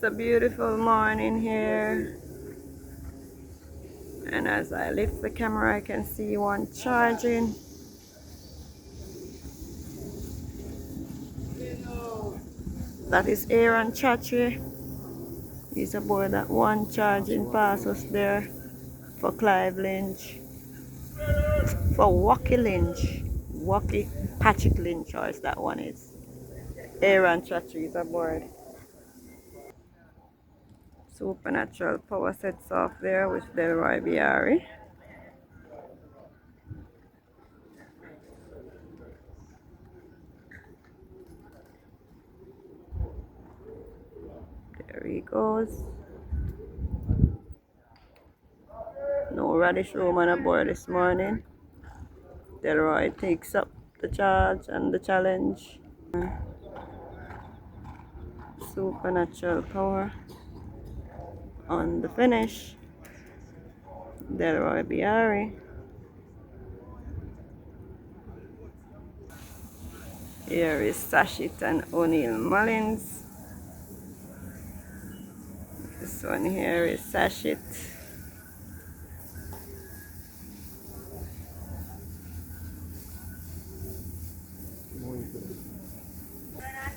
It's a beautiful morning here, and as I lift the camera I can see one charging. That is Aaron Chatry. He's aboard that one charging past us there for Clive Lynch, for Wacky Lynch, Wacky Patrick Lynch, or as that one is. Aaron Chatry is aboard. Supernatural Power sets off there with Delroy Biari. There he goes. No Radish Roman aboard this morning. Delroy takes up the charge and the challenge. Supernatural Power on the finish. Delroy Biari. Here is Sashit and O'Neill Mullins. This one here is Sashit.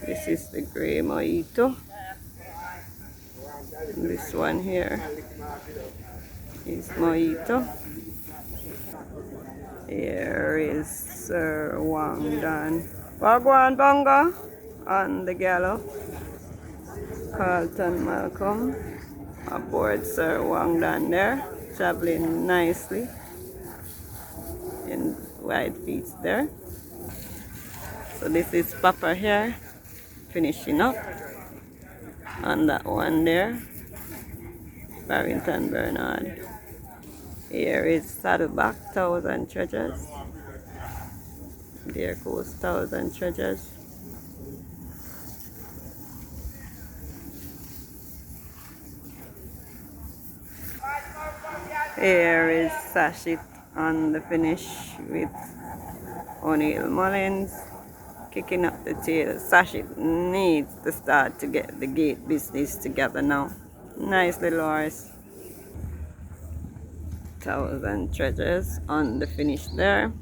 This is the Grey Mojito. This one here is Mojito. Here is Sir Wang Dan. Wagwan Bonga on the gallop. Carlton Malcolm aboard Sir Wang Dan there, traveling nicely in wide feet there. So this is Papa here, finishing up on that one there, Barrington Bernard. Here is Saddleback, Thousand Treasures. There goes Thousand Treasures. Here is Sashit on the finish with O'Neill Mullins kicking up the tail. Sashit needs to start to get the gate business together now. Nice little horse. Thousand Treasures on the finish there.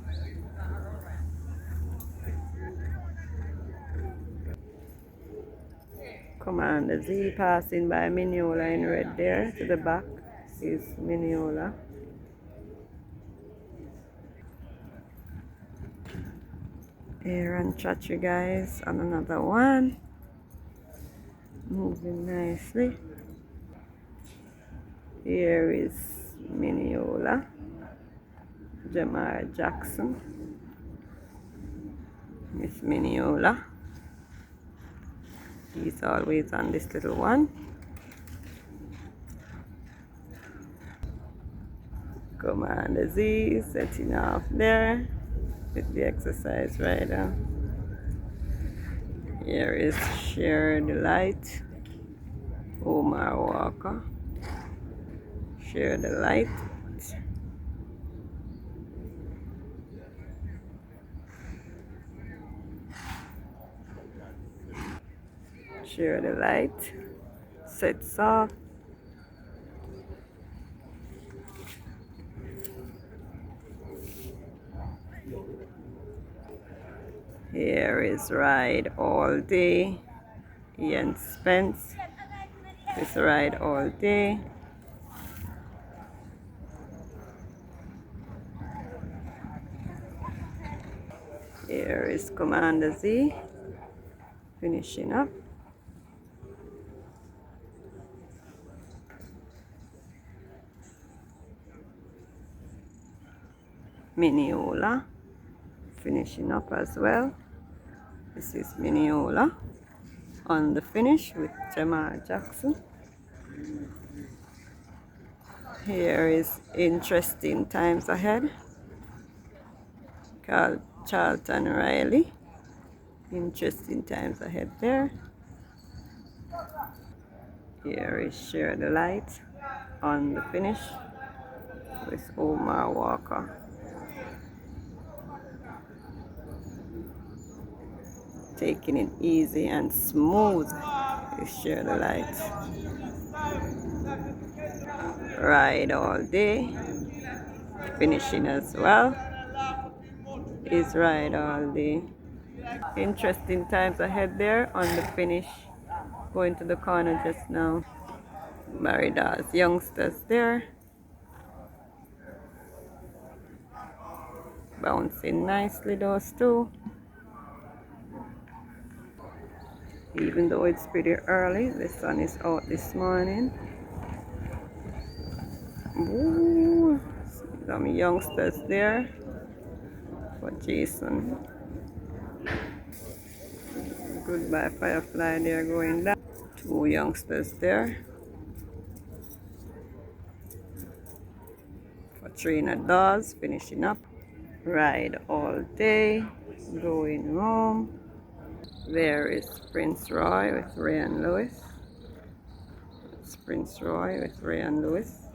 Commander Z passing by Mineola in red there. To the back is Mineola. Aaron Chatry, guys, on another one. Moving nicely. Here is Mineola. Jamar Jackson. Miss Mineola. He's always on this little one. Commander Z setting off there with the exercise rider. Here is Share the Light. Omar Walker. Share the Light. Share the Light. Sets off. Here is Ride All Day. Ian Spence. This Ride All Day. Here is Commander Z. Finishing up. Mineola. Finishing up as well. This is Mineola on the finish with Jamar Jackson. Here is Interesting Times Ahead. Charlton Riley. Interesting Times Ahead there. Here is Share the Light on the finish with Omar Walker. Taking it easy and smooth. Let's share the light. Ride all day. Finishing as well. Is ride all day. Interesting times ahead there on the finish. Going to the corner just now. Maridas, youngsters there. Bouncing nicely those two. Even though it's pretty early, the sun is out this morning. Ooh, some youngsters there for Jason. Goodbye Firefly there going down. Two youngsters there for Trainer Dawes finishing up. Ride all day, going home. There is Prince Roy with Ray and Lewis. It's Prince Roy with Ray and Lewis.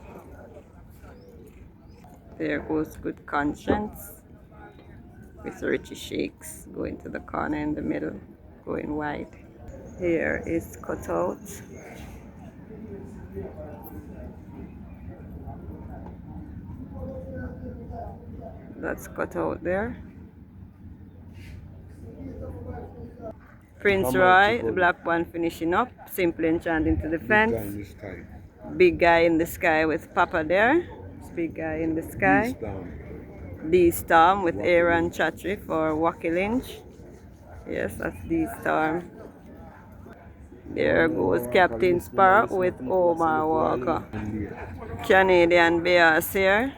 There goes Good Conscience with Richie Shakes going to the corner in the middle, going wide. Here is Cutout. That's Cutout there. Prince Roy, the black one finishing up, Simply Enchanting to the fence. Big guy in the sky with Papa there. It's big guy in the sky. D-Storm with Aaron Chatry for Wacky Lynch. Yes, that's D-Storm. There goes Captain Sparrow with Omar Walker. Canadian Bears here.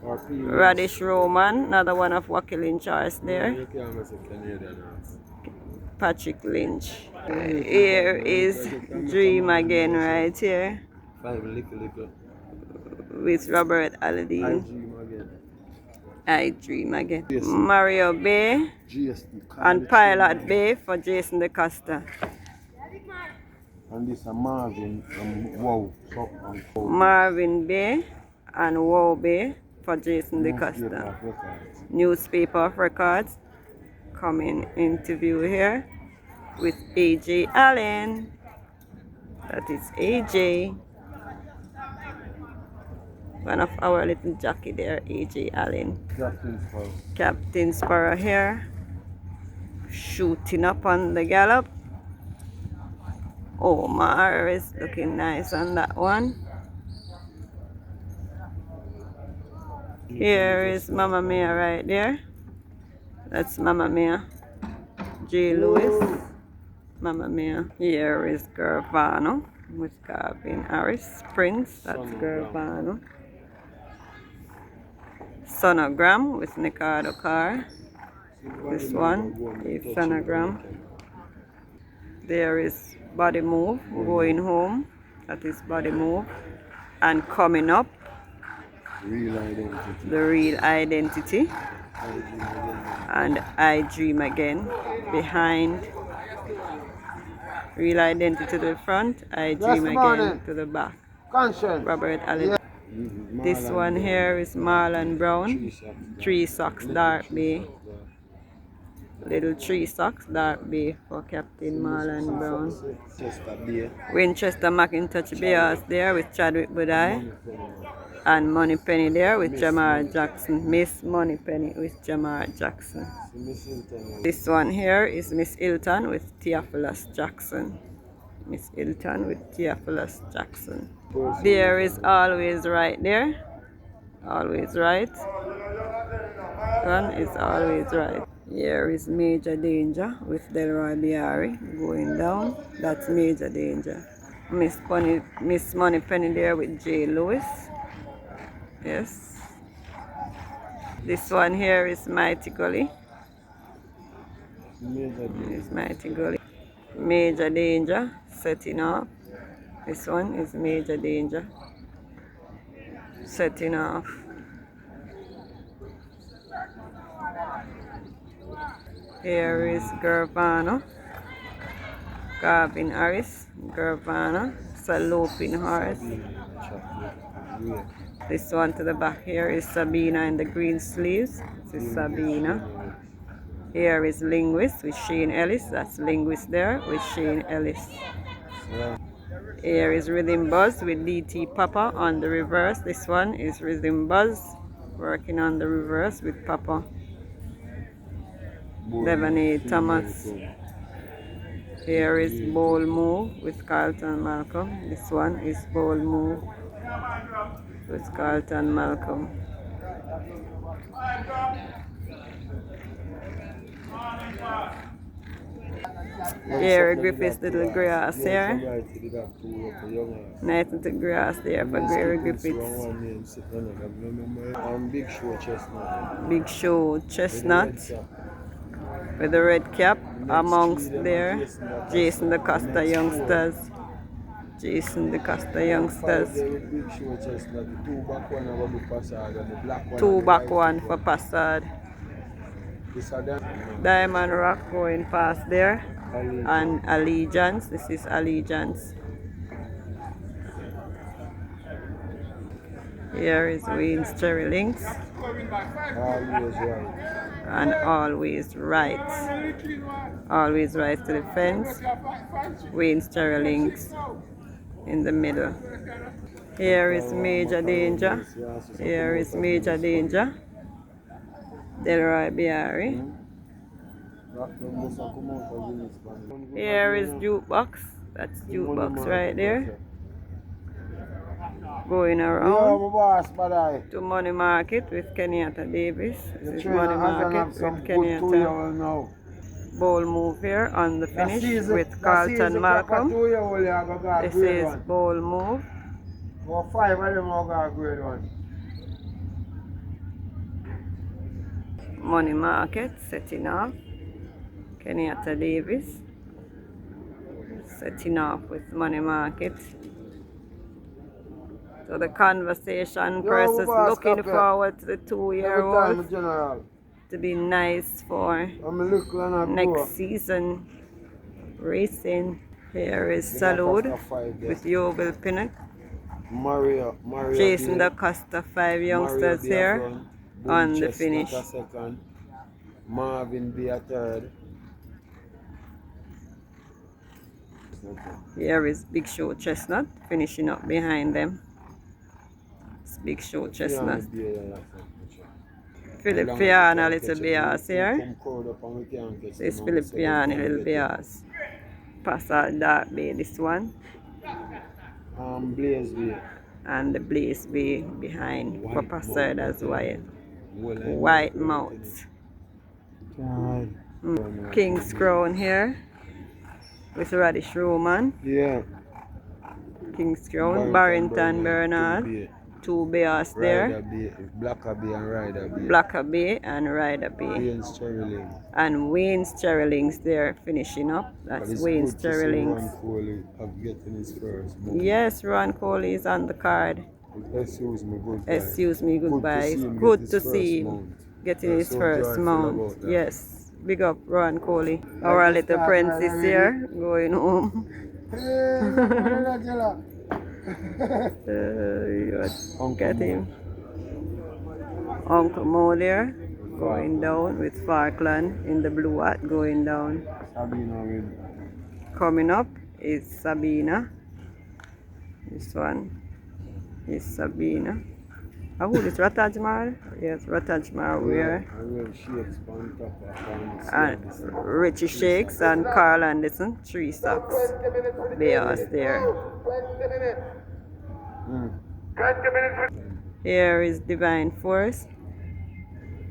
Radish Roman, another one of Wacky Lynch Horse there. Patrick Lynch. Here is Dream Again right here. With Robert Aladdin. I Dream Again. Mario Bay and Pilot Bay for Jason DeCosta. And this is Marvin and Wow. Marvin Bay and Wow Bay for Jason DeCosta. Newspaper of Records. Coming interview here with AJ Allen. That is AJ. One of our little jockey there, AJ Allen. Captain Sparrow here. Shooting up on the gallop. Omar is looking nice on that one. Here is Mama Mia right there. That's Mama Mia. J. Lewis. Mama Mia. Here is Gervano with Gavin Harris. Prince. That's Gervano. Sonogram with Ricardo Carr. This one is Sonogram. There is Body Move going home. That is Body Move. And coming up, Real Identity. the Real Identity. And I Dream Again behind. Real Identity to the front, I Dream Again to the back. Robert Allen. This one here is Marlon Brown. Three Socks Dark Bay. Little Three Socks Dark Bay for Captain Marlon Brown. Winchester McIntosh Bears there with Chadwick Budai. And Money Penny there with Jamar Jackson. Miss Money Penny with Jamar Jackson. This one here is Miss Hilton with Theophilus Jackson. Miss Hilton with Theophilus Jackson. There is Always Right there. Always Right. One is Always Right. Here is Major Danger with Delroy Biari going down. That's Major Danger. Miss Money Penny there with J. Lewis. Yes. This one here is Mighty Gully. It's Mighty Gully. Major Danger setting off. This one is Major Danger setting off. Here is Gervano. Gavin Harris. Gervano. Saloping horse. This one to the back here is Sabina in the green sleeves. This is Sabina. Here is Linguist with Shane Ellis. That's Linguist there with Shane Ellis. Yeah. Here is Rhythm Buzz with DT Papa on the reverse. This one is Rhythm Buzz working on the reverse with Papa. Devon A. Thomas. Here is Ball Move with Carlton Malcolm. This one is Ball Move with Carlton Malcolm. Here Griffith's little grass here. Nice little grass there for Gary Griffiths. Big Show Chestnut. Big Show Chestnut with the red cap amongst there. Jason the Costa Youngsters. Jason the Costa Youngsters. Two back one for Passard. Diamond Rock going past there. And Allegiance. This is Allegiance. Here is Wayne's Cherry Links. Always right. And always right. Always right to the fence. Wayne's Cherry Links in the middle. Here is Major Danger. Here is Major Danger. Delroy Biari. Here is Jukebox. That's Jukebox right there. Going around to Money Market with Kenyatta Davis. This is Money Market with Kenyatta. Ball Move here on the finish with Carlton Malcolm. This is Ball Move. Money Market setting off. Kenyatta Davis setting off with Money Market. So the conversation person looking forward to the 2-year-old to be nice for next season racing. Here is Salud with Yovel Pinnock. Jason the Costa 5 youngsters here on the finish. Marvin B a third. Here is Big Show Chestnut finishing up behind them. It's Big Show Chestnut. Philip Fiana little bias here. This is Philip Fiana little bias. Passard Dark Bay this one. Blaze B. And the Blaze B behind for Passard as well. White Mouth. King's Crown here with Radish Roman. Yeah. King's Crown, Barrington Bernard. Two bears there. Blacker B and Rider B. Blacker B and Rider B. Wayne's Cherry Links. And Wayne's Cherry Links there finishing up. That's Wayne's Cherry Links. Yes, Ron Coley is on the card. Excuse me, goodbye. Excuse me, goodbye. It's good to see him getting his first mount. Yes. Big up Ron Coley. Our little princess here going home. Look at him. Uncle Mo there going down with Falkland in the blue hat going down. Coming up is Sabina. This one is Sabina. Who is Ratajmar? Yes, Ratajmar where? And Richie Shakes and Carl Anderson, 3 socks. Bears there. Here is Divine Force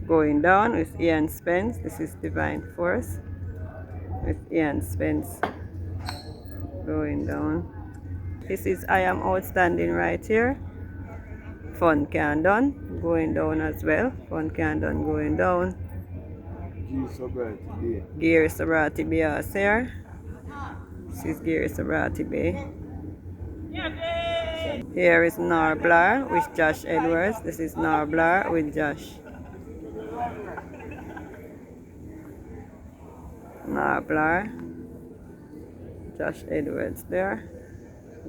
going down with Ian Spence. This is Divine Force with Ian Spence going down. This is I Am Outstanding right here. Fun Can Done going down as well. Fun Can Done going down. Gary Sabrati Bias here. This is Gary Sabrati Bay. Here is Narblar with Josh Edwards. This is Narblar with Josh. Narblar. Josh Edwards there.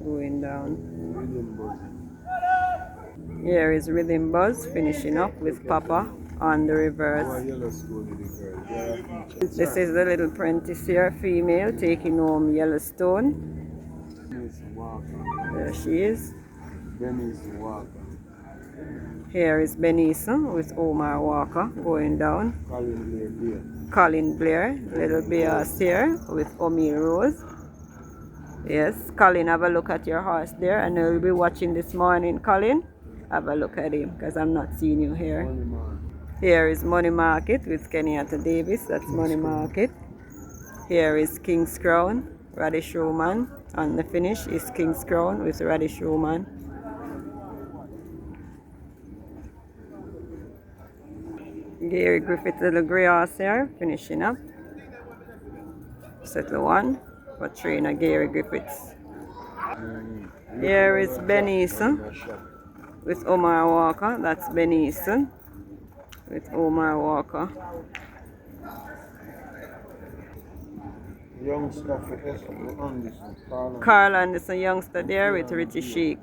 Going down. Here is Rhythm Buzz finishing up with Papa on the reverse. This is the little apprentice here, female, taking home Yellowstone. There she is. Here is Benicia with Omar Walker going down. Colin Blair, little Bears here with O'Meal Rose. Yes, Colin, have a look at your horse there, and you'll be watching this morning, Colin. Have a look at him, because I'm not seeing you here. Here is Money Market with Kenyatta Davis, that's Money Market. Here is King's Crown, Radish Roman. On the finish is King's Crown with Radish Roman. Gary Griffith, little grey horse here, finishing up. Settle one for trainer Gary Griffiths. Here is Benicia with Omar Walker. That's Benicia with Omar Walker. Youngster for Anderson. Carl Anderson, youngster there with Richie Sheik.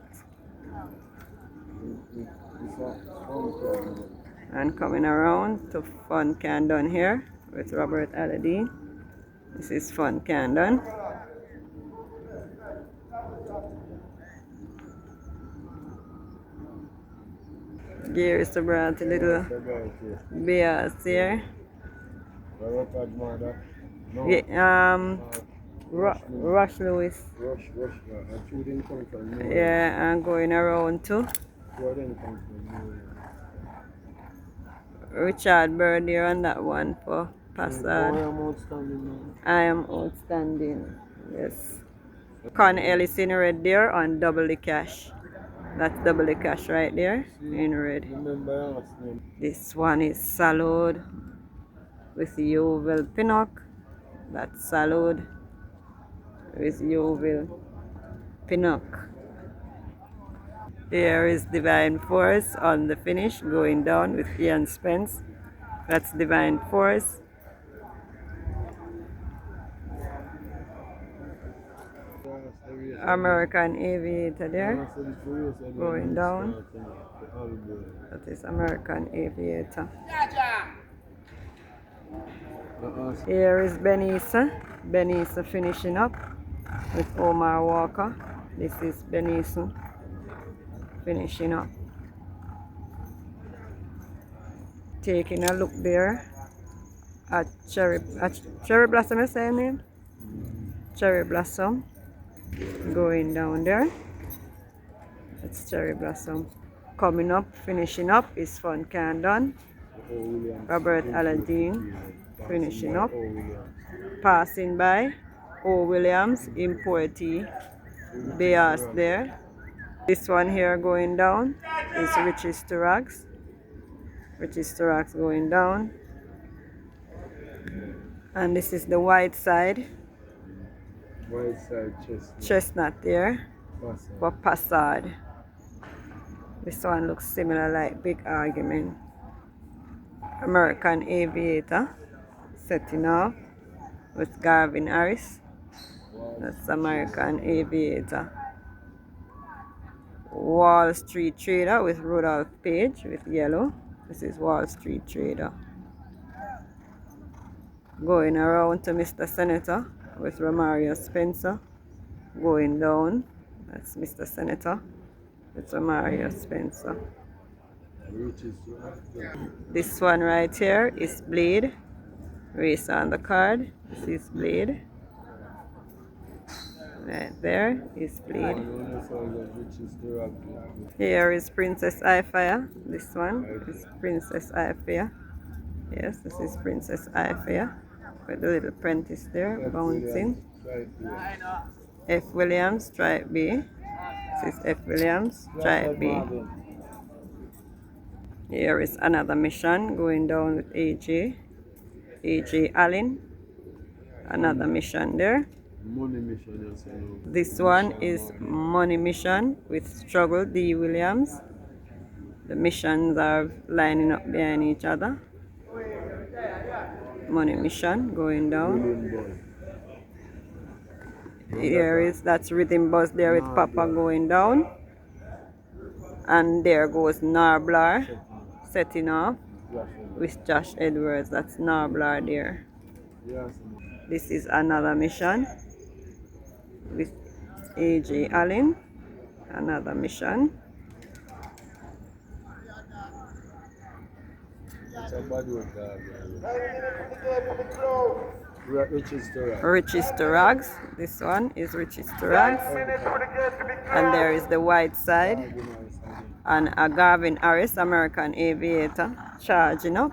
And coming around to Fun Candon here with Robert Aladdin. This is Fun Candon. Here is the brat, little bears here. Rush Lewis. Yeah, and going around too. Richard Bird here on that one for Passard. I am outstanding. Yes. Con Ellis in red there on Double the Cash. That's Double the Cash right there in red. This one is Salud with Yeovil Pinnock. That's Salud with Yeovil Pinnock. Here is Divine Force on the finish going down with Ian Spence. That's Divine Force. American Aviator there going down. That is American Aviator. Here is Benicia. Benicia finishing up with Omar Walker. This is Benicia finishing up. Taking a look there at Cherry Blossom, is that name? Cherry Blossom going down there. That's Cherry Blossom. Coming up, finishing up is Fun Candon. Robert Aladdin finishing up. Passing by O. Williams, importee, Bears there. This one here going down is Riches to Rags. Riches to Rags going down. And this is the white side. Chestnut there for Passard. This one looks similar, like Big Argument. American Aviator setting off with Garvin Harris. That's American Aviator. Wall Street Trader with Rudolph Page with yellow. This is Wall Street Trader. Going around to Mr. Senator with Romario Spencer. Going down. That's Mr. Senator. It's Romario Spencer. This one right here is Blade. Race on the card. This is Blade. Right there is Blade. Here is Princess Ifire. This one is Princess Ifire. Yes, this is Princess Ifire. With the little apprentice there bouncing. F. Williams, Stripe B. This is F. Williams, Stripe B. Here is another mission going down with AJ. AJ Allen. Another mission there. Money Mission. This one is Money Mission with Struggle D. Williams. The missions are lining up behind each other. Money Mission going down. Here is that's Rhythm Buzz there with Papa going down. And there goes Narblar setting off with Josh Edwards. That's Narblar there. Yes. This is another mission with AJ Allen. Another mission. It's a bad one, Riches to Rags. Riches to Rags. This one is Riches to Rags. And there is the white side. And a Gavin Harris, American Aviator, charging up.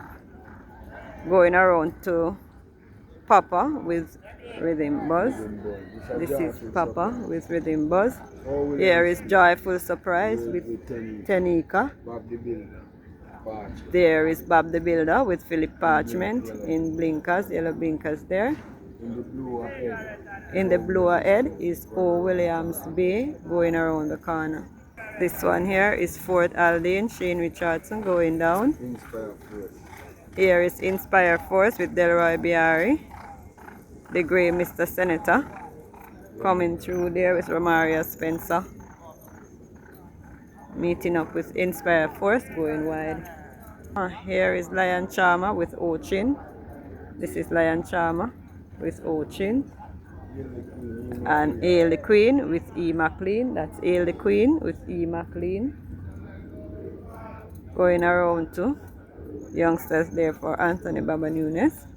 Going around to Papa with Rhythm Buzz. This is Papa with Rhythm Buzz. Here is Joyful Surprise with Tenika. There is Bob the Builder with Philip Parchment in blinkers, yellow blinkers there. In the blue ahead is O. Williams Bay going around the corner. This one here is Fort Aldine, Shane Richardson going down. Here is Inspire Force with Delroy Biari. The grey Mr. Senator coming through there with Romaria Spencer. Meeting up with Inspire Force going wide. Here is Lion Charmer with Ochin. This is Lion Charmer with Ochin. And Ale the Queen with E. McLean. That's Ale the Queen with E. McLean. Going around to youngsters there for Anthony Baba Nunes.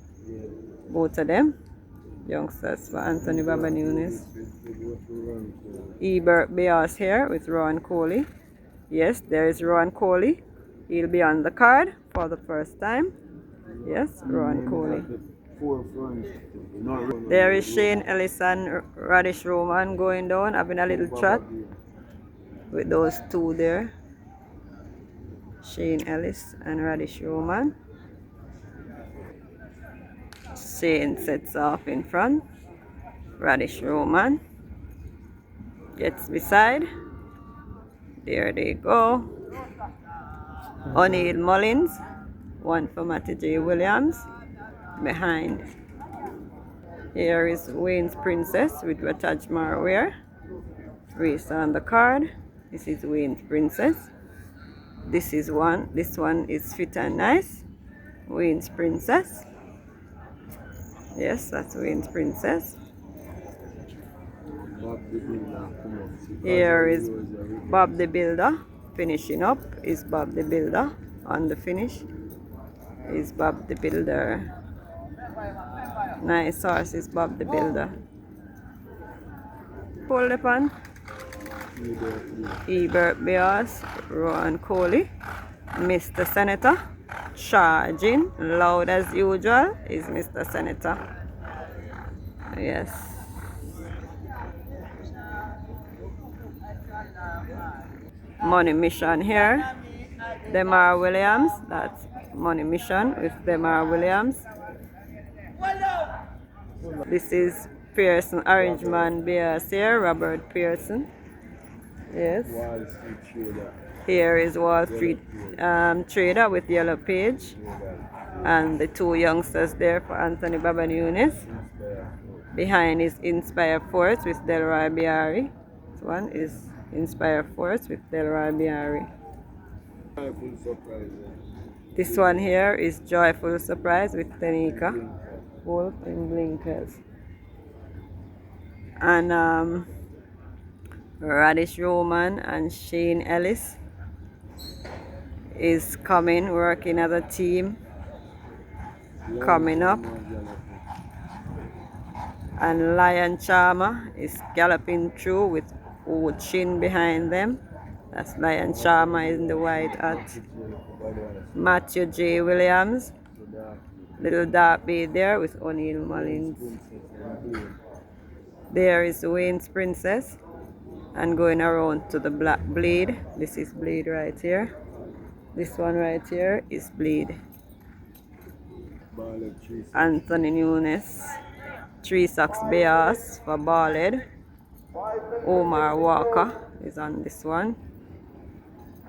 Both of them. Youngsters for Anthony Baba Nunes. Ebert Bears here with Rowan Coley. Yes, there is Rowan Coley. He'll be on the card for the first time. Yes, Rowan Coley. There is Shane Ellis and Radish Roman going down, having a little chat with those two there. Shane Ellis and Radish Roman. Shane sets off in front. Radish Roman gets beside. There they go. O'Neill Mullins, one for Matty J. Williams, behind. Here is Wayne's Princess with Rataj Marware. Race on the card. This is Wayne's Princess. This one is Fit and Nice. Wayne's Princess. Yes, that's Wayne's Princess. Here is Bob the Builder. Finishing up is Bob the Builder. On the finish is Bob the Builder. Nice horse is Bob the Builder. Pull the pan. Ebert Bears, Rowan Coley, Mr. Senator. Charging loud as usual is Mr. Senator. Yes. Money Mission here. Demar Williams. That's Money Mission with Demar Williams. This is Pearson Orangeman Bears here. Robert Pearson. Yes. Here is Wall Street Trader with Yellow Page. And the two youngsters there for Anthony Baba Nunes. Behind is Inspire Force with Delroy Biari. This one is Inspire Force with Delroy Biari. This one here is Joyful Surprise with Tenika. Wolf in blinkers. And Radish Roman and Shane Ellis is coming, working as a team, coming up. And Lion Charmer is galloping through with Ochin behind them. That's Lion Charmer in the white hat. Matthew J. Williams, Little Dark Bay there with O'Neill Mullins. There is Wayne's Princess. And going around to the Black Bleed. This is Bleed right here. This one right here is Bleed. Anthony Nunes. Three Socks Bears for Ballad. Omar Walker is on this one.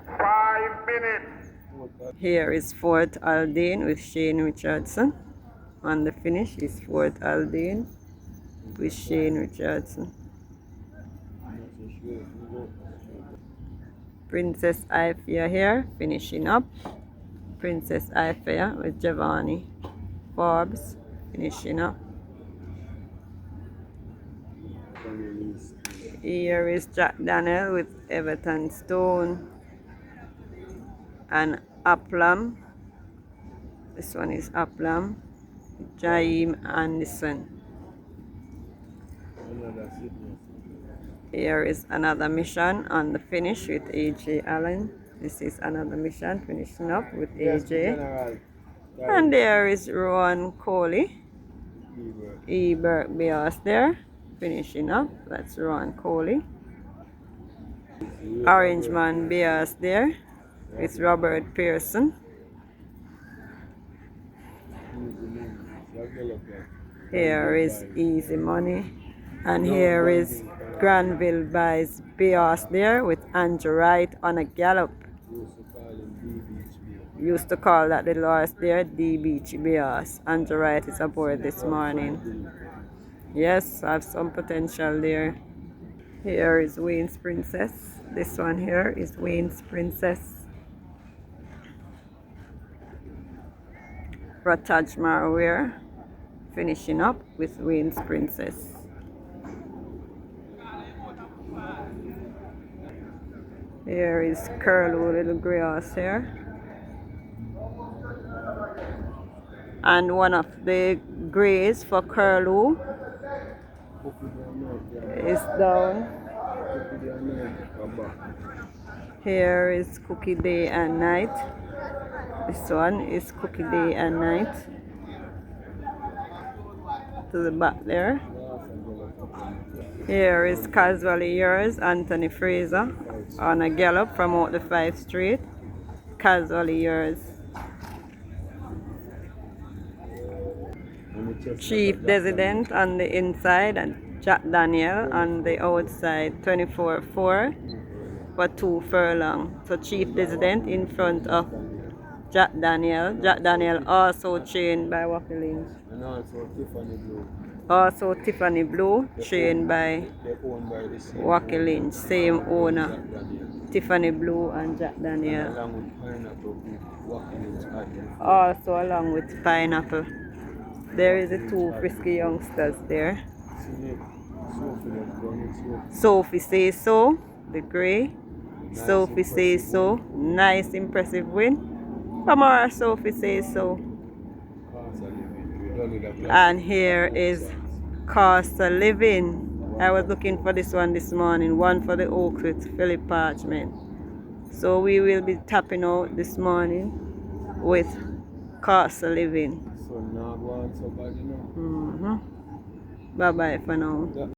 5 minutes. Here is Fort Aldine with Shane Richardson. On the finish is Fort Aldine with Shane Richardson. Princess Ifia here, finishing up. Princess Ifea with Giovanni Forbes finishing up. Here is Jack Daniel with Everton Stone and Uplam. This one is Uplam. Jaime Anderson. Here is another mission on the finish with AJ Allen. This is another mission finishing up with AJ. And there is Rowan Coley. Ebert Bears there finishing up. That's Rowan Coley. Orange Man Bears there with Robert Pearson. Here is Easy Money. And here is Granville buys Bears there with Andrew Wright on a gallop. Used to call that the horse there D Beach Bears. Andrew Wright is aboard this morning. Yes, I have some potential there. Here is Wayne's Princess. This one here is Wayne's Princess. Rataj Marware finishing up with Wayne's Princess. Here is Curlew Little Grey Horse here. And one of the greys for Curlew is down. Here is Cookie Day and Night. This one is Cookie Day and Night. To the back there. Here is Casually Yours, Anthony Fraser on a gallop from out the 5th Street. Casually Yours. Chief Resident on the inside and Jack Daniel on the outside. 24-4 for 2 furlong. So Chief Resident in front of Jack Daniel. Jack Daniel also trained by Wacky Lynch. And also Tiffany Blue. Also Tiffany Blue, trained by Wacky Lynch. Same owner. Tiffany Blue and Jack Daniel. Along with Pineapple with Wacky Lynch. Also along with Pineapple. There is the 2 frisky youngsters there. Sophie Says So, the grey. Sophie Says So, nice impressive win. Come on, Sophie Says So. And here is Cost of Living. I was looking for this one this morning. One for the Oaks with Philip Parchment. So we will be tapping out this morning with Cost of Living. So now go on so bad, you know. Bye bye for now.